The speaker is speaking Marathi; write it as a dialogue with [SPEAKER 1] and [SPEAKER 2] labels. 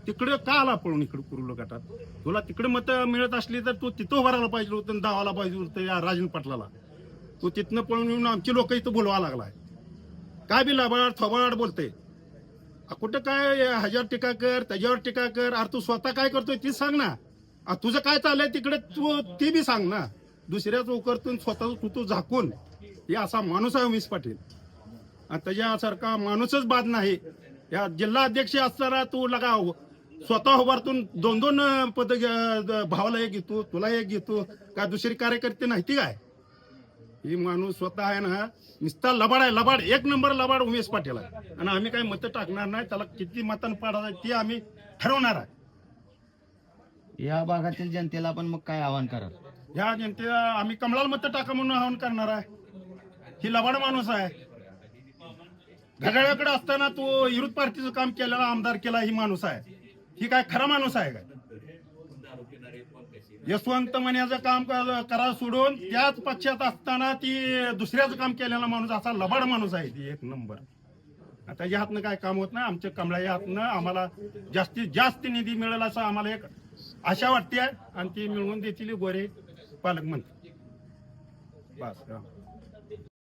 [SPEAKER 1] तिकडे का आला पळून इकडे कुरुल गटात? तुला तिकडे मतं मिळत असली तर तू तिथं उभारायला पाहिजे होतं, धावायला पाहिजे होतं या राजन पाटलाला. तू तिथनं पळून येऊन आमची लोक इथं बोलवा लागलाय. काय बी लबाड थोबाड बोलते. कुठं काय ह्याच्यावर टीका कर, त्याच्यावर टीका कर. अरे तू स्वतः काय करतोय तीच सांग ना. तुझं काय चाललंय तिकडे तू ती बी सांग ना. दुसऱ्याच उकरतून स्वतः तू झाकून हे असा माणूस आहे उमेश पाटील. आणि त्याच्यासारखा माणूसच बाद नाही. या जिल्हा अध्यक्ष असताना तू लगा स्वतः उभारतून दोन दोन पद भावाला एक घेतो, तुला एक घेतो. का दुसरी कार्यकर्ते नाही ती काय? ही माणूस स्वतः आहे ना नुसता लबाड आहे. लबाड एक नंबर लबाड उमेश पाटील आहे. आणि आम्ही काही मतं टाकणार नाही. त्याला किती मतांना पाडायचं ती आम्ही ठरवणार आहे.
[SPEAKER 2] या भागातील जनतेला पण मग काय आवाहन करा?
[SPEAKER 1] ह्या जनतेला आम्ही कमळाला मतं टाका म्हणून आवाहन करणार आहे. ही लबाड माणूस आहे. घड्याळाकडे असताना तो विरोध पार्टीचं काम केलेला आमदार केला ही माणूस आहे. ही काय खरा माणूस आहे काय? यशवंत मण्याचं काम करा सोडून त्याच पक्षात असताना ती दुसऱ्याचं काम केलेला माणूस असा लबाड माणूस आहे ती एक नंबर. त्याच्या हातनं काय काम होत नाही. आमच्या कमळाच्या हातनं आम्हाला जास्तीत जास्त निधी मिळेल असं आम्हाला एक आशा वाटते आणि ती मिळवून देतील गोरे पालकमंत्री. बस.